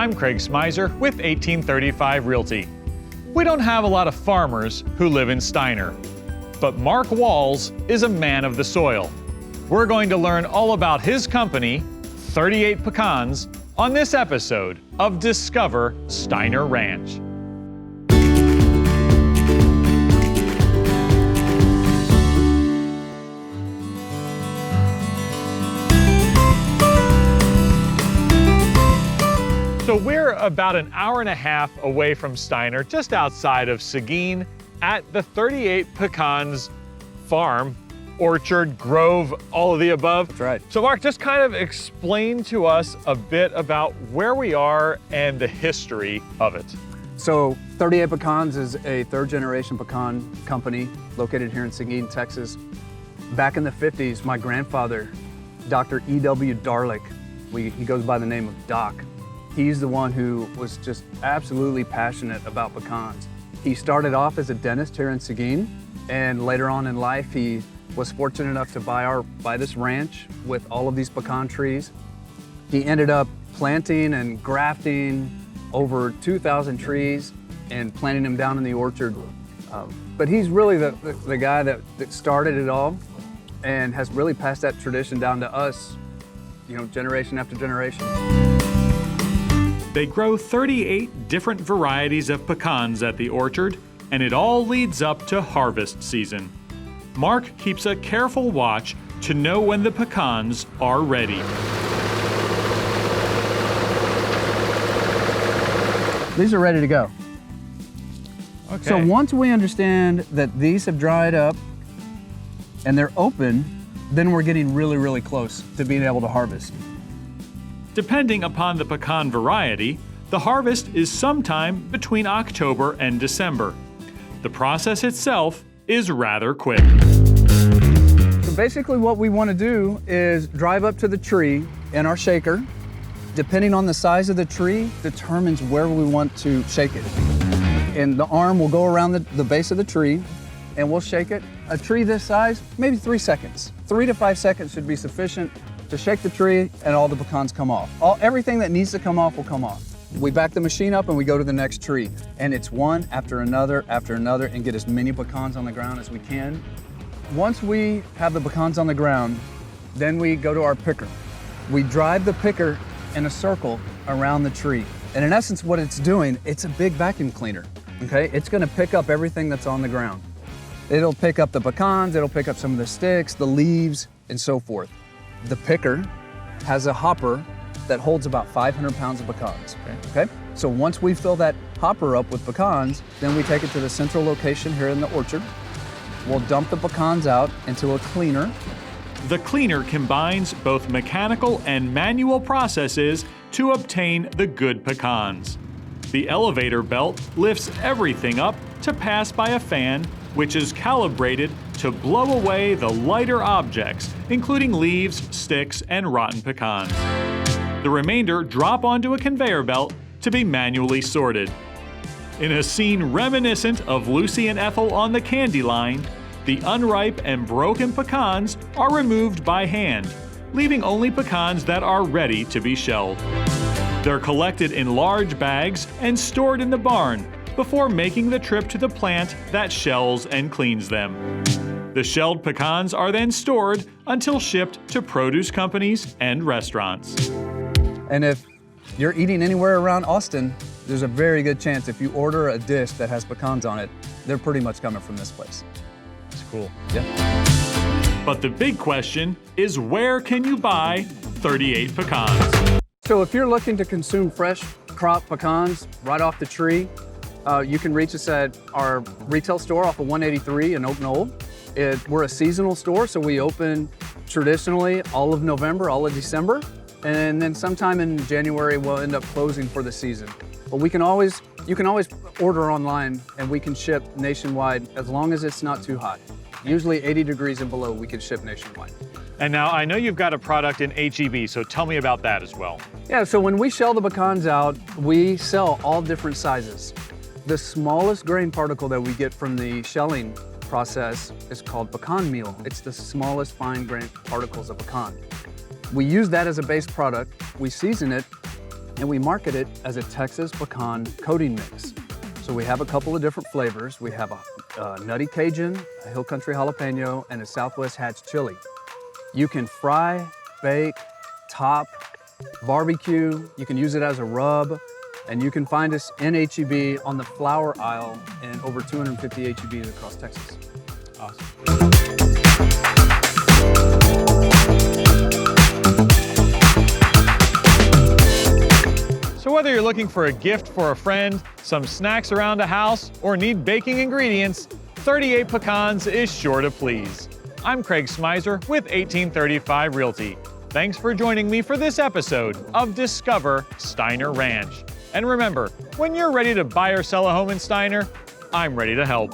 I'm Craig Smyser with 1835 Realty. We don't have a lot of farmers who live in Steiner, but Mark Walls is a man of the soil. We're going to learn all about his company, 38 Pecans, on this episode of Discover Steiner Ranch. So we're about an hour and a half away from Steiner, just outside of Seguin, at the 38 Pecans farm, orchard, grove, all of the above. That's right. So Mark, just kind of explain to us a bit about where we are and the history of it. So 38 Pecans is a third-generation pecan company located here in Seguin, Texas. Back in the 50s, my grandfather, Dr. E.W. Darlick, he goes by the name of Doc. He's the one who was just absolutely passionate about pecans. He started off as a dentist here in Seguin, and later on in life, he was fortunate enough to buy this ranch with all of these pecan trees. He ended up planting and grafting over 2,000 trees and planting them down in the orchard. But he's really the guy that started it all and has really passed that tradition down to us, generation after generation. They grow 38 different varieties of pecans at the orchard, and it all leads up to harvest season. Mark keeps a careful watch to know when the pecans are ready. These are ready to go. Okay. So once we understand that these have dried up and they're open, then we're getting really, really close to being able to harvest. Depending upon the pecan variety, the harvest is sometime between October and December. The process itself is rather quick. So basically what we want to do is drive up to the tree in our shaker. Depending on the size of the tree, determines where we want to shake it. And the arm will go around the base of the tree and we'll shake it. A tree this size, maybe 3 seconds. 3 to 5 seconds should be sufficient to shake the tree and all the pecans come off. Everything that needs to come off will come off. We back the machine up and we go to the next tree. And it's one after another and get as many pecans on the ground as we can. Once we have the pecans on the ground, then we go to our picker. We drive the picker in a circle around the tree. And in essence, what it's doing, it's a big vacuum cleaner, okay? It's gonna pick up everything that's on the ground. It'll pick up the pecans, it'll pick up some of the sticks, the leaves, and so forth. The picker has a hopper that holds about 500 pounds of pecans, okay? So once we fill that hopper up with pecans, then we take it to the central location here in the orchard. We'll dump the pecans out into a cleaner. The cleaner combines both mechanical and manual processes to obtain the good pecans. The elevator belt lifts everything up to pass by a fan, which is calibrated to blow away the lighter objects, including leaves, sticks, and rotten pecans. The remainder drop onto a conveyor belt to be manually sorted. In a scene reminiscent of Lucy and Ethel on the candy line, the unripe and broken pecans are removed by hand, leaving only pecans that are ready to be shelled. They're collected in large bags and stored in the barn before making the trip to the plant that shells and cleans them. The shelled pecans are then stored until shipped to produce companies and restaurants. And if you're eating anywhere around Austin, there's a very good chance if you order a dish that has pecans on it, they're pretty much coming from this place. It's cool. Yeah. But the big question is, where can you buy 38 pecans? So if you're looking to consume fresh crop pecans right off the tree, you can reach us at our retail store off of 183 in Oak Knoll. We're a seasonal store, so we open traditionally all of November, all of December, and then sometime in January we'll end up closing for the season. But you can always order online and we can ship nationwide as long as it's not too hot. Usually 80 degrees and below, we can ship nationwide. And now I know you've got a product in HEB, so tell me about that as well. Yeah, so when we shell the pecans out, we sell all different sizes. The smallest grain particle that we get from the shelling process is called pecan meal. It's the smallest fine grain particles of pecan. We use that as a base product. We season it and we market it as a Texas pecan coating mix. So we have a couple of different flavors. We have a nutty Cajun, a Hill Country jalapeno, and a Southwest Hatch chili. You can fry, bake, top, barbecue. You can use it as a rub, and you can find us in H-E-B on the flower aisle in over 250 H-E-Bs across Texas. Awesome. So whether you're looking for a gift for a friend, some snacks around the house, or need baking ingredients, 38 Pecans is sure to please. I'm Craig Smyser with 1835 Realty. Thanks for joining me for this episode of Discover Steiner Ranch. And remember, when you're ready to buy or sell a home in Steiner, I'm ready to help.